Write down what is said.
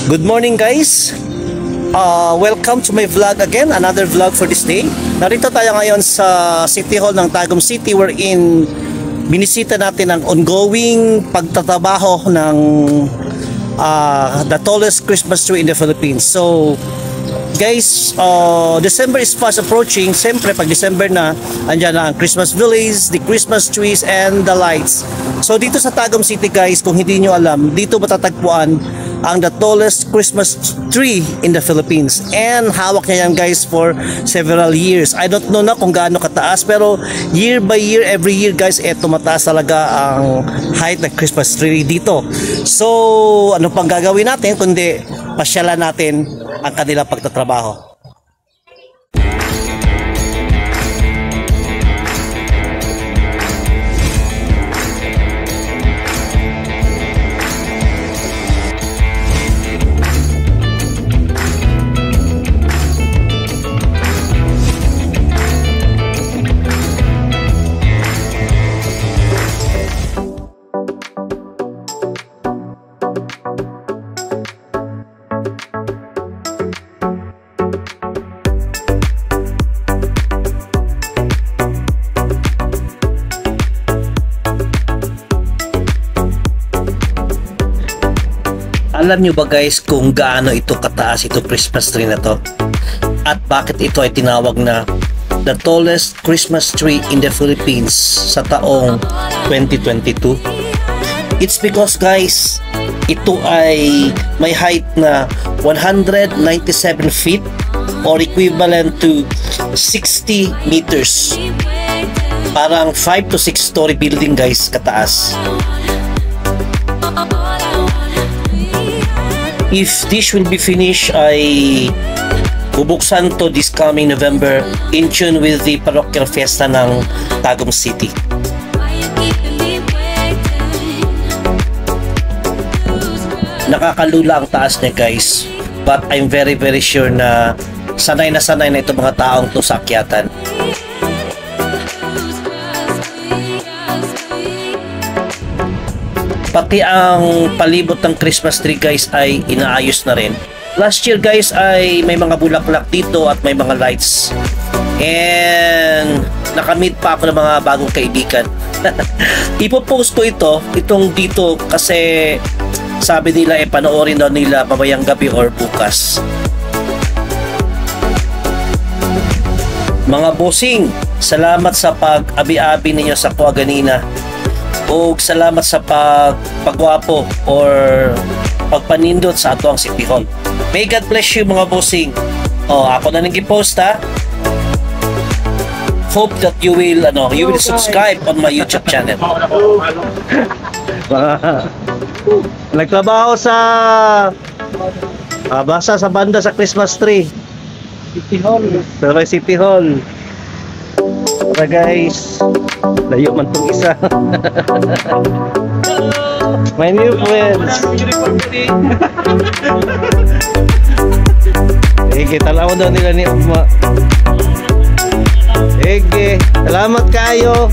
Good morning guys. Welcome to my vlog again, another vlog for this day. Narito tayo ngayon sa City Hall ng Tagum City wherein binisita natin ang ongoing pagtatrabaho ng the tallest Christmas tree in the Philippines. So guys, December is fast approaching. Siyempre pag December na, andyan na ang Christmas village, the Christmas trees and the lights. So dito sa Tagum City guys, kung hindi nyo alam, dito matatagpuan ang the tallest Christmas tree in the Philippines, and hawak niya yan guys for several years. I don't know na kung gaano kataas, pero year by year, every year guys, tumataas talaga ang height ng Christmas tree dito. So ano pang gagawin natin kundi pasyalan natin ang kanilang pagtatrabaho. Alam nyo ba guys kung gaano ito kataas ito Christmas tree na to? At bakit ito ay tinawag na the tallest Christmas tree in the Philippines sa taong 2022? It's because guys, ito ay may height na 197 feet or equivalent to 60 meters. Parang 5 to 6 story building guys kataas. If this will be finished, ay bubuksan to this coming November in tune with the parochial fiesta ng Tagum City. Nakakalula ang taas niya guys, but I'm very sure na sanay na itong mga taong to sa akyatan. Pati ang palibot ng Christmas tree guys ay inaayos na rin. Last year guys ay may mga bulaklak dito at may mga lights. And nakamit pa ako ng mga bagong kaibigan. Ipopost ko itong dito kasi sabi nila panoorin daw nila mamayang gabi or bukas. Mga bossing, salamat sa pag-abi-abi ninyo sa kuha ganina. O salamat sa pagwapo or pagpanindot sa ato ang City Hall. May God bless you mga bossing. Ako na nag-post ha. Hope that you will subscribe on my YouTube channel. Nagtrabaho sa basa sa banda sa Christmas tree. City Hall. Pero City Hall. Tara guys, layo man tong isa. My new friends. Talawa daw nila ni Uma. Salamat kayo.